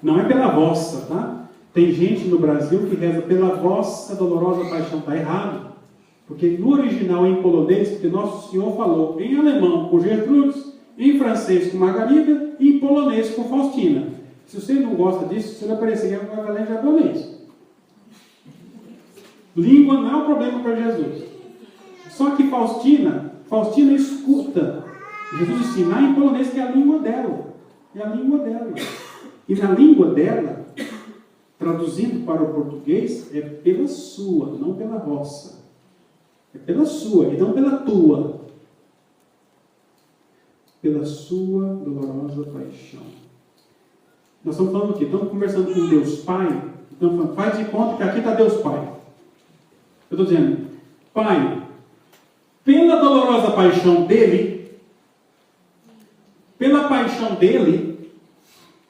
Speaker 1: Não é pela vossa, tá? Tem gente no Brasil que reza pela vossa dolorosa paixão. Está errado. Porque no original em polonês, porque Nosso Senhor falou em alemão com Gertrudes, em francês com Margarida e em polonês com Faustina. Se você não gosta disso, você vai aparecer com a galera em japonês. Língua não é um problema para Jesus. Só que Faustina escuta Jesus ensinar em polonês, que é a língua dela. É a língua dela. E na língua dela, traduzindo para o português, é pela sua, não pela vossa. É pela sua e não pela tua. Pela sua dolorosa paixão. Nós estamos falando aqui, estamos conversando com Deus Pai. Estamos falando, faz de conta que aqui está Deus Pai. Eu estou dizendo, Pai, pela dolorosa paixão dele,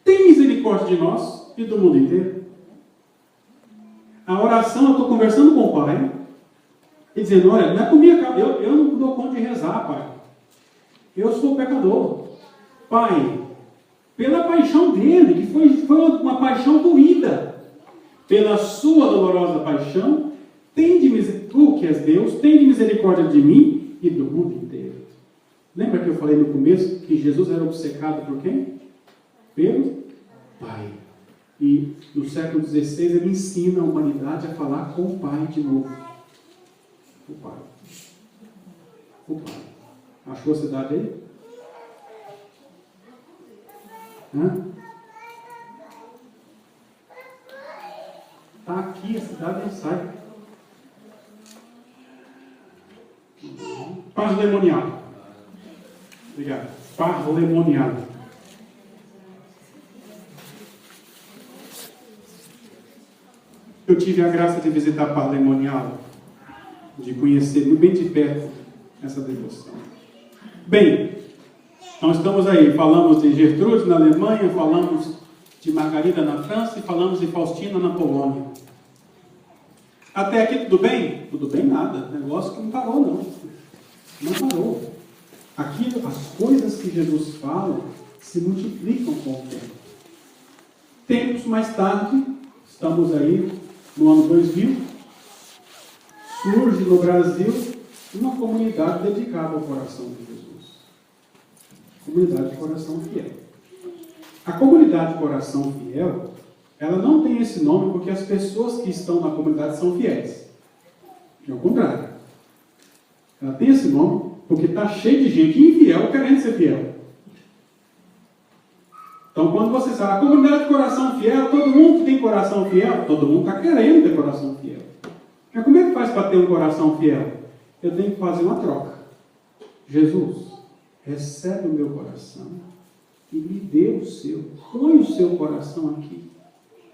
Speaker 1: tem misericórdia de nós e do mundo inteiro. A oração, eu estou conversando com o Pai, e dizendo: olha, não é comigo, eu não dou conta de rezar, Pai. Eu sou pecador. Pai, pela paixão dele, que foi uma paixão doída, pela sua dolorosa paixão, tu que és Deus, tem de misericórdia de mim e do mundo inteiro. Lembra que eu falei no começo que Jesus era obcecado por quem? Pelo Pai. E no século XVI ele ensina a humanidade a falar com o Pai de novo. O Pai. O Pai. Achou a cidade aí? Está aqui a cidade, não sai. Parlemonial. Obrigado. Parlemonial. Eu tive a graça de visitar Parlemonial de conhecer bem de perto essa devoção. Bem, nós estamos aí, falamos de Gertrude na Alemanha, falamos de Margarida na França e falamos de Faustina na Polônia. Até aqui tudo bem? Tudo bem nada, negócio que não parou não. Não parou. Aqui as coisas que Jesus fala se multiplicam com o tempo. Tempos mais tarde, estamos aí no ano 2000, surge no Brasil uma comunidade dedicada ao coração de Jesus. Comunidade de Coração Fiel. A comunidade de Coração Fiel, ela não tem esse nome porque as pessoas que estão na comunidade são fiéis. Ao contrário. Ela tem esse nome porque está cheio de gente infiel querendo ser fiel. Então, quando você fala, a comunidade de coração fiel, todo mundo que tem coração fiel, todo mundo está querendo ter coração fiel. Mas como é que faz para ter um coração fiel? Eu tenho que fazer uma troca. Jesus, recebe o meu coração e me dê o seu. Põe o seu coração aqui.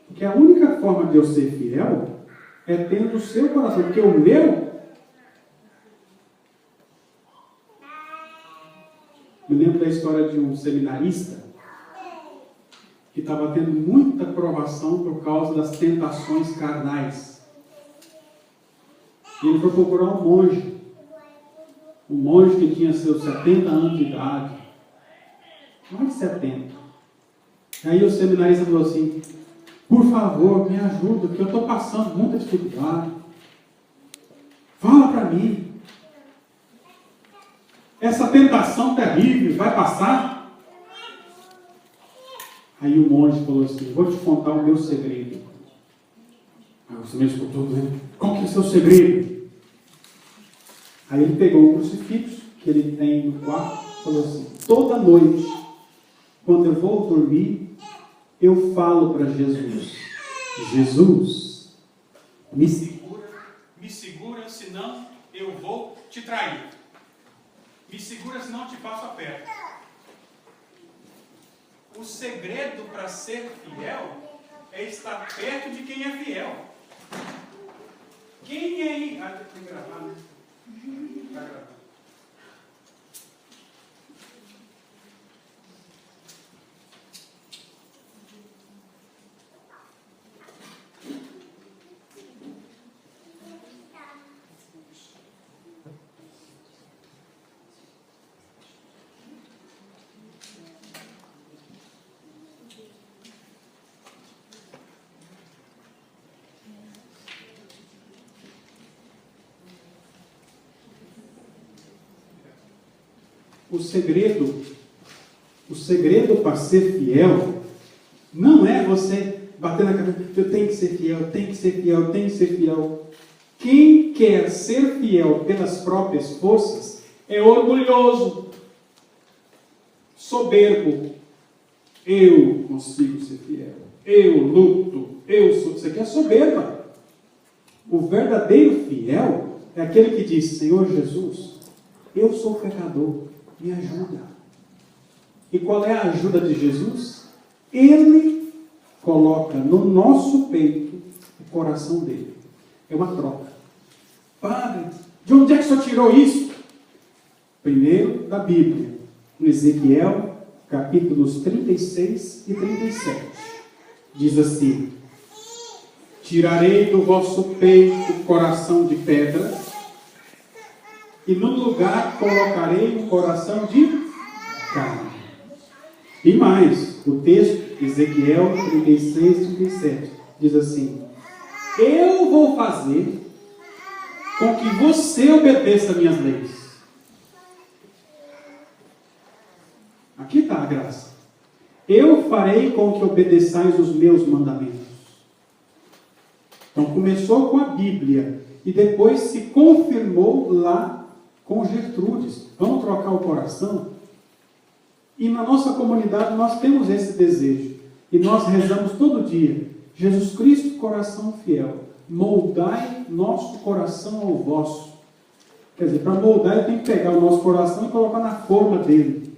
Speaker 1: Porque a única forma de eu ser fiel é tendo o seu coração. Porque o meu... Me lembro da história de um seminarista que estava tendo muita provação por causa das tentações carnais. E ele foi procurar um monge que tinha seus 70 anos de idade, mais de 70. Aí o seminarista falou assim, por favor, me ajuda, que eu estou passando muita dificuldade. Fala para mim. Essa tentação terrível vai passar? Aí o monge falou assim, vou te contar o meu segredo. Aí você me escutou dizendo, qual que é o seu segredo? Aí ele pegou um crucifixo que ele tem no quarto e falou assim, toda noite, quando eu vou dormir, eu falo para Jesus, Jesus, me segura, senão eu vou te trair. Me segura, senão eu te passo a perna. O segredo para ser fiel é estar perto de quem é fiel. Quem é aí? Ah, tem que gravar, né? Está gravando. O segredo para ser fiel não é você bater na cabeça, eu tenho que ser fiel, eu tenho que ser fiel, eu tenho que ser fiel. Quem quer ser fiel pelas próprias forças é orgulhoso, soberbo. Eu consigo ser fiel, eu luto, eu sou. Isso aqui é soberba. O verdadeiro fiel é aquele que diz, Senhor Jesus, eu sou pecador, me ajuda. E qual é a ajuda de Jesus? Ele coloca no nosso peito o coração dele. É uma troca. Padre, de onde é que o senhor tirou isso? Primeiro, da Bíblia. No Ezequiel, capítulos 36 e 37. Diz assim, tirarei do vosso peito o coração de pedra, e no lugar colocarei um coração de carne. E mais, o texto, Ezequiel 36, 37, diz assim, eu vou fazer com que você obedeça minhas leis. Aqui está a graça. Eu farei com que obedeçais os meus mandamentos. Então começou com a Bíblia e depois se confirmou lá com Gertrudes. Vamos trocar o coração? E na nossa comunidade nós temos esse desejo. E nós rezamos todo dia. Jesus Cristo, coração fiel. Moldai nosso coração ao vosso. Quer dizer, para moldar eu tenho que pegar o nosso coração e colocar na forma dele.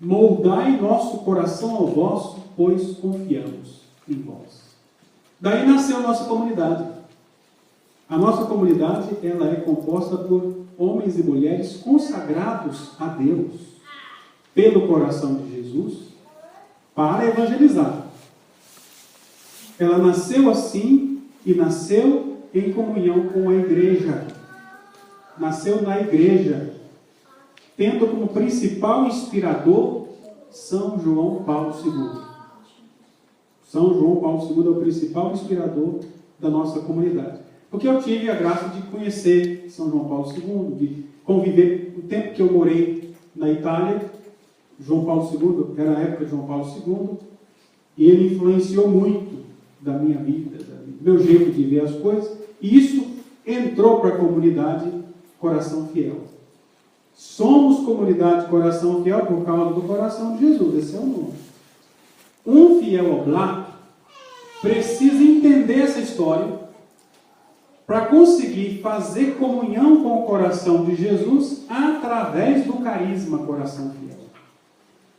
Speaker 1: Moldai nosso coração ao vosso, pois confiamos em vós. Daí nasceu a nossa comunidade. A nossa comunidade, ela é composta por homens e mulheres consagrados a Deus, pelo coração de Jesus, para evangelizar. Ela nasceu assim e nasceu em comunhão com a igreja. Nasceu na igreja, tendo como principal inspirador São João Paulo II. São João Paulo II é o principal inspirador da nossa comunidade. Porque eu tive a graça de conhecer São João Paulo II, de conviver o tempo que eu morei na Itália. João Paulo II, era a época de João Paulo II, e ele influenciou muito da minha vida, do meu jeito de ver as coisas, e isso entrou para a comunidade Coração Fiel. Somos comunidade Coração Fiel por causa do coração de Jesus, esse é o nome. Um fiel oblato precisa entender essa história para conseguir fazer comunhão com o coração de Jesus através do carisma Coração Fiel.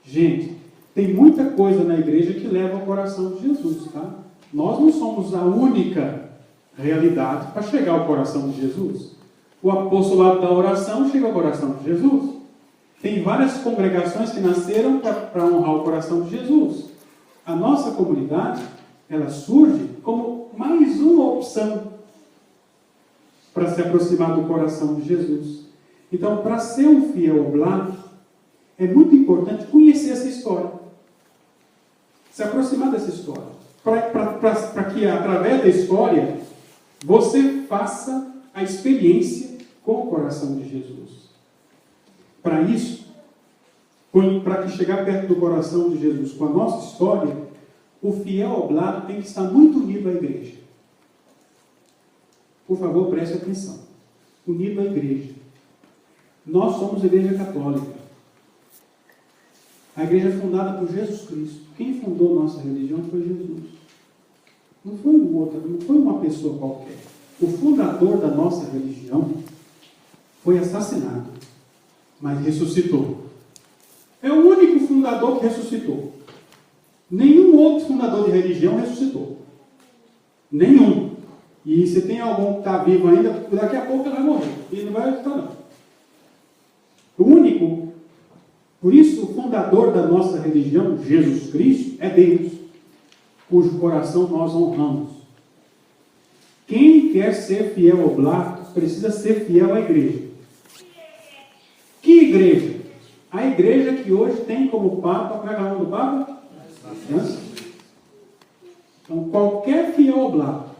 Speaker 1: Gente, tem muita coisa na igreja que leva ao coração de Jesus, tá? Nós não somos a única realidade para chegar ao coração de Jesus. O apostolado da oração chega ao coração de Jesus. Tem várias congregações que nasceram para honrar o coração de Jesus. A nossa comunidade, ela surge como mais uma opção para se aproximar do coração de Jesus. Então, para ser um fiel oblato, é muito importante conhecer essa história. Se aproximar dessa história. Para que, através da história, você faça a experiência com o coração de Jesus. Para isso, para que chegar perto do coração de Jesus com a nossa história, o fiel oblato tem que estar muito unido à igreja. Por favor, preste atenção. Unido à igreja. Nós somos a Igreja Católica. A igreja é fundada por Jesus Cristo. Quem fundou nossa religião foi Jesus. Não foi um outro, não foi uma pessoa qualquer. O fundador da nossa religião foi assassinado, mas ressuscitou. É o único fundador que ressuscitou. Nenhum outro fundador de religião ressuscitou. Nenhum. E se tem algum que está vivo ainda, daqui a pouco ele vai morrer. E não vai ressuscitar, não. O único. Por isso, o fundador da nossa religião, Jesus Cristo, é Deus, cujo coração nós honramos. Quem quer ser fiel oblato precisa ser fiel à igreja. Que igreja? A igreja que hoje tem como Papa, como é o nome do Papa? Então, qualquer fiel oblato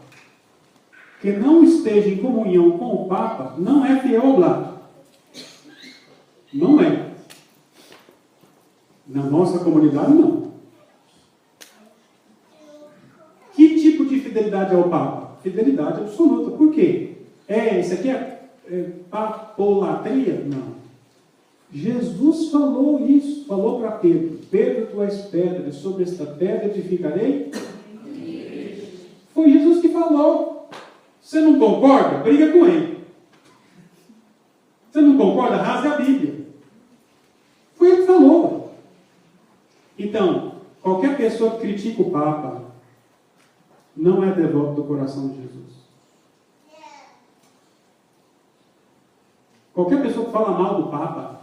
Speaker 1: que não esteja em comunhão com o Papa não é fiel oblato. Não é. Na nossa comunidade, não. Que tipo de fidelidade ao Papa? Fidelidade absoluta. Por quê? Isso aqui é papolatria? Não. Jesus falou isso. Falou para Pedro. Pedro, tu és pedra, sobre esta pedra edificarei. Foi Jesus que falou. Você não concorda? Briga com ele. Você não concorda? Rasga a Bíblia. Foi ele que falou. Então, qualquer pessoa que critica o Papa não é devoto do coração de Jesus. Qualquer pessoa que fala mal do Papa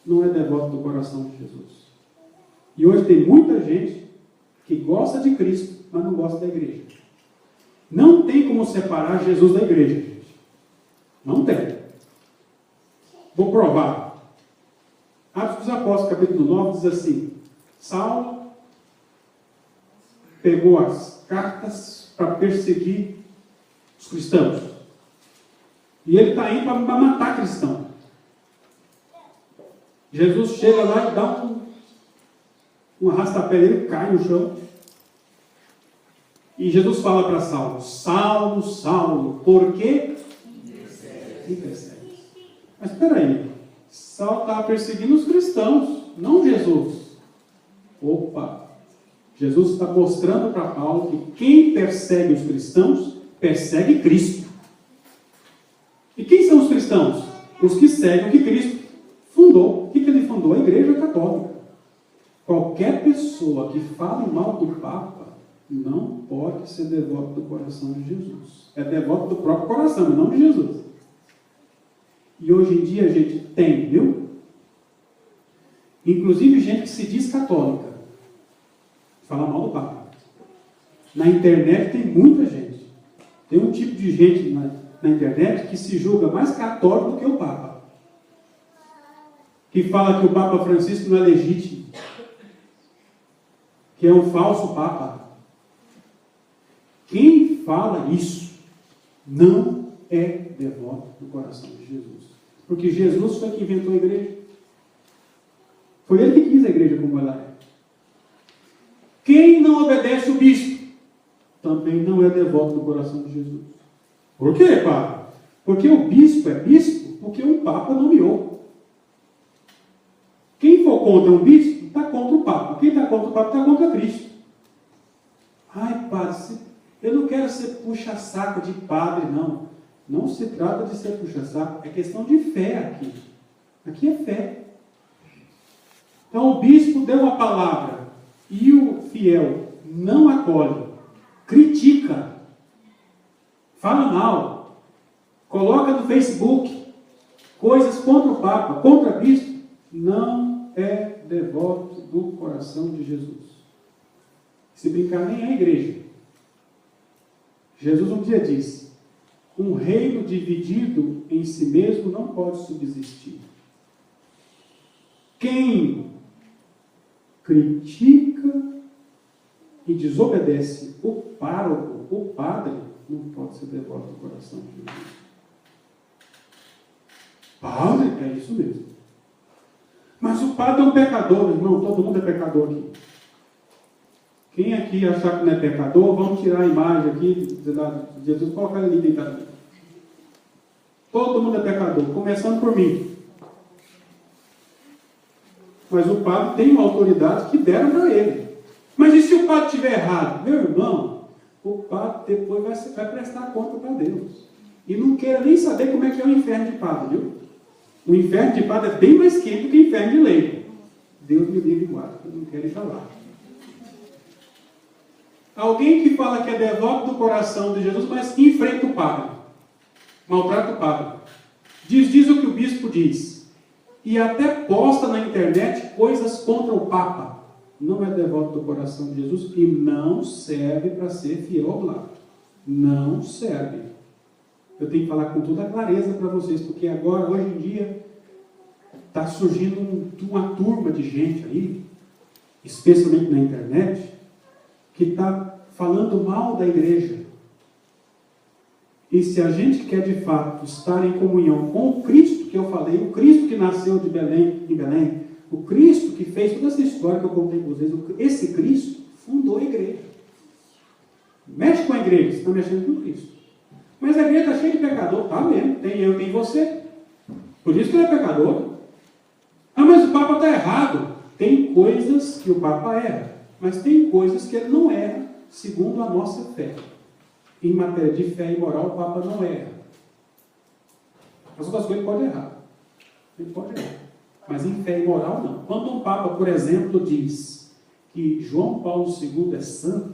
Speaker 1: não é devoto do coração de Jesus. E hoje tem muita gente que gosta de Cristo, mas não gosta da igreja. Não tem como separar Jesus da igreja, gente. Não tem. Vou provar. Atos dos Apóstolos, capítulo 9, diz assim: Saulo pegou as cartas para perseguir os cristãos. E ele está indo para matar cristão. Jesus chega lá e dá um arrastapé dele, cai no chão. E Jesus fala para Saulo: Saulo, Saulo, por que me persegue? Mas espera aí, Saulo estava perseguindo os cristãos, não Jesus. Opa! Jesus está mostrando para Paulo que quem persegue os cristãos, persegue Cristo. E quem são os cristãos? Os que seguem o que Cristo fundou. O que ele fundou? A Igreja Católica. Qualquer pessoa que fale mal do Papa não pode ser devoto do coração de Jesus. É devoto do próprio coração, mas não de Jesus. E hoje em dia a gente tem, viu? Inclusive gente que se diz católica. Fala mal do Papa. Na internet tem muita gente. Tem um tipo de gente na internet que se julga mais católico do que o Papa. Que fala que o Papa Francisco não é legítimo. Que é um falso Papa. Quem fala isso não é devoto do coração de Jesus. Porque Jesus foi que inventou a igreja. Foi ele que quis a igreja como ela é. Quem não obedece o bispo também não é devoto do coração de Jesus. Por quê, Papa? Porque o bispo é bispo porque um Papa nomeou. Quem for contra um bispo está contra o Papa. Quem está contra o Papa está contra Cristo. Ai, padre, eu não quero ser puxa-saco de padre, não. Não se trata de ser puxa-saco, é questão de fé aqui. Aqui é fé. Então o bispo deu uma palavra e o fiel não acolhe, critica, fala mal, coloca no Facebook coisas contra o Papa, contra o bispo, não é devoto do coração de Jesus. Se brincar, nem é a igreja. Jesus um dia disse: um reino dividido em si mesmo não pode subsistir. Quem critica e desobedece o pároco, o padre, não pode ser devoto do coração de Jesus. Padre? É isso mesmo. Mas o padre é um pecador, irmão. Todo mundo é pecador aqui. Quem aqui achar que não é pecador, vamos tirar a imagem aqui de Jesus, colocar ali deitado. Todo mundo é pecador, começando por mim. Mas o padre tem uma autoridade que deram para ele. Mas e se o padre estiver errado? Meu irmão, o padre depois vai prestar conta para Deus. E não queira nem saber como é que é o inferno de padre, viu? O inferno de padre é bem mais quente do que o inferno de leigo. Deus me livre e guarda, eu não quero ir para lá. Alguém que fala que é devoto do coração de Jesus, mas enfrenta o padre. Maltrata o padre. Diz o que o bispo diz. E até posta na internet coisas contra o Papa. Não é devoto do coração de Jesus e não serve para ser fiel ao lado. Não serve. Eu tenho que falar com toda a clareza para vocês, porque agora, hoje em dia, está surgindo uma turma de gente aí, especialmente na internet, que está falando mal da igreja. E se a gente quer de fato estar em comunhão com o Cristo que eu falei, o Cristo que nasceu de Belém, em Belém, o Cristo que fez toda essa história que eu contei com vocês, esse Cristo fundou a igreja. Mexe com a igreja, você está mexendo com Cristo. Mas a igreja está cheia de pecador, tá mesmo, tem eu, tem você. Por isso que ele é pecador. Ah, mas o Papa está errado. Tem coisas que o Papa erra, mas tem coisas que ele não erra, segundo a nossa fé. Em matéria de fé e moral, o Papa não erra. As outras coisas ele pode errar. Ele pode errar. Mas em fé e moral, não. Quando um Papa, por exemplo, diz que João Paulo II é santo,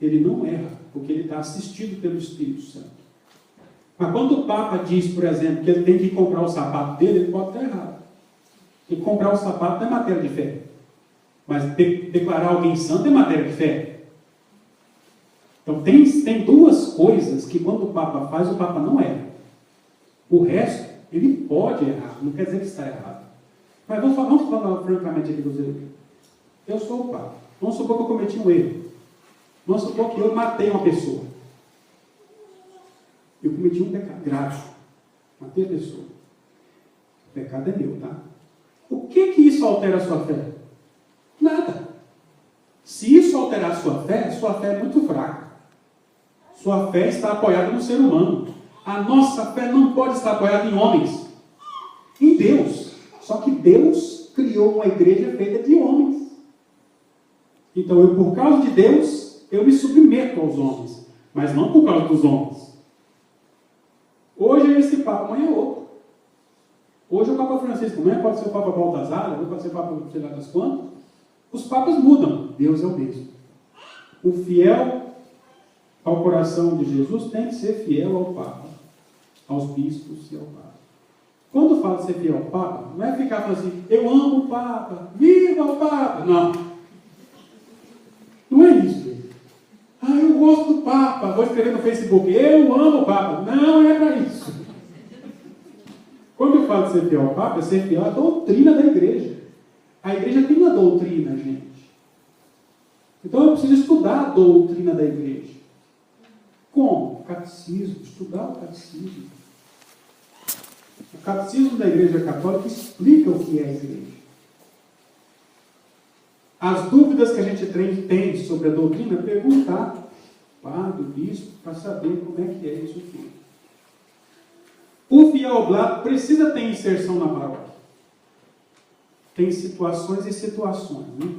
Speaker 1: ele não erra, porque ele está assistido pelo Espírito Santo. Mas quando o Papa diz, por exemplo, que ele tem que comprar o sapato dele, ele pode estar errado. E comprar o sapato não é matéria de fé. Mas declarar alguém santo é matéria de fé. Então tem duas coisas que quando o Papa faz, o Papa não erra. O resto, ele pode errar, não quer dizer que está errado. Mas vamos falar francamente aqui com vocês. Eu sou o Papa. Vamos supor que eu cometi um erro. Vamos supor que eu matei uma pessoa. Eu cometi um pecado grave. Matei a pessoa. O pecado é meu, tá? O que isso altera a sua fé? Nada. Se isso alterar a sua fé é muito fraca. Sua fé está apoiada no ser humano. A nossa fé não pode estar apoiada em homens. Em Deus. Só que Deus criou uma igreja feita de homens. Então, eu, por causa de Deus, eu me submeto aos homens. Mas não por causa dos homens. Hoje é esse Papa, amanhã é outro. Hoje é o Papa Francisco, amanhã pode ser o Papa Baltazar, amanhã pode ser o Papa sei lá das quantas. Os papas mudam, Deus é o mesmo. O fiel ao coração de Jesus tem que ser fiel ao Papa, aos bispos e ao Papa. Quando fala de ser fiel ao Papa, não é ficar falando assim, eu amo o Papa, viva o Papa. Não. Não é isso. Ah, eu gosto do Papa, vou escrever no Facebook, eu amo o Papa. Não é para isso. Quando eu falo de ser fiel ao Papa, é ser fiel à doutrina da igreja. A igreja tem uma doutrina, gente. Então eu preciso estudar a doutrina da igreja. Como? Catecismo, estudar o catecismo. O catecismo da Igreja Católica explica o que é a igreja. As dúvidas que a gente tem sobre a doutrina, perguntar padre, bispo, para saber como é que é isso aqui. O fiel oblato precisa ter inserção na paróquia. Tem situações e situações, né?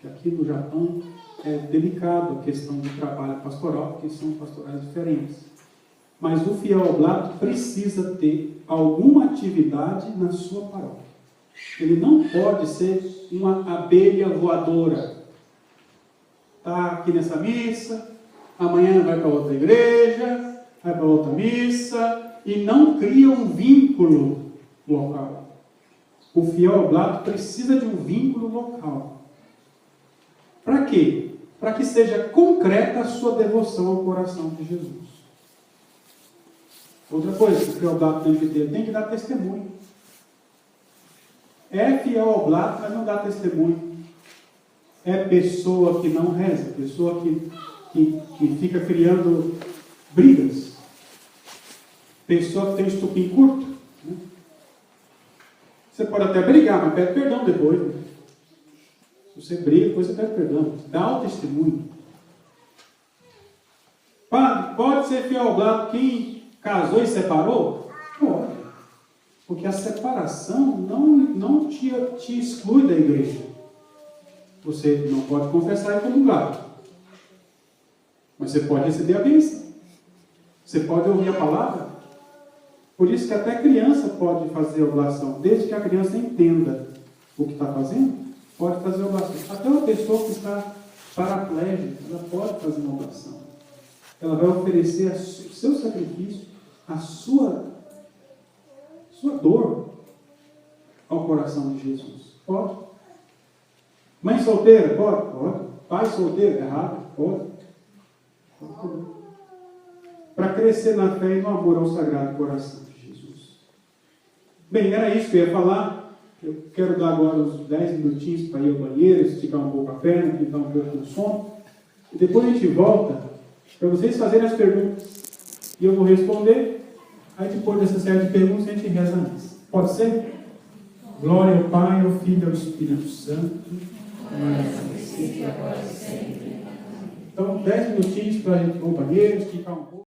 Speaker 1: Que aqui no Japão é delicado a questão do trabalho pastoral, porque são pastorais diferentes. Mas o fiel oblato precisa ter alguma atividade na sua paróquia. Ele não pode ser uma abelha voadora. Está aqui nessa missa, amanhã vai para outra igreja, vai para outra missa, e não cria um vínculo local. O fiel oblato precisa de um vínculo local. Para quê? Para que seja concreta a sua devoção ao coração de Jesus. Outra coisa que o fiel oblato tem que ter, tem que dar testemunho. É fiel oblato, mas não dá testemunho. É pessoa que não reza, pessoa que fica criando brigas. Pessoa que tem um estupim curto. Né? Você pode até brigar, mas pede perdão depois. Né? Se você briga, depois você pede perdão. Dá o testemunho. Pode ser fiel oblato quem casou e separou? Pode. Porque a separação não te exclui da igreja. Você não pode confessar e comungar. Mas você pode receber a bênção. Você pode ouvir a palavra. Por isso que até criança pode fazer oblação. Desde que a criança entenda o que está fazendo, pode fazer oblação. Até uma pessoa que está paraplégica, ela pode fazer uma oblação. Ela vai oferecer o seu sacrifício, a sua dor ao coração de Jesus. Pode. Mãe solteira? Pode? Pode. Pai solteiro? Errado? Pode. Para crescer na fé e no amor ao Sagrado Coração de Jesus. Bem, era isso que eu ia falar. Eu quero dar agora uns 10 minutinhos para ir ao banheiro, esticar um pouco a perna, pintar um pouco o sono. E depois a gente volta para vocês fazerem as perguntas. E eu vou responder. Aí depois dessa série de perguntas a gente reza a missa. Pode ser? Glória ao Pai, ao Filho e ao Espírito Santo. Então, 10 minutinhos para a gente ir ao banheiro, esticar um pouco.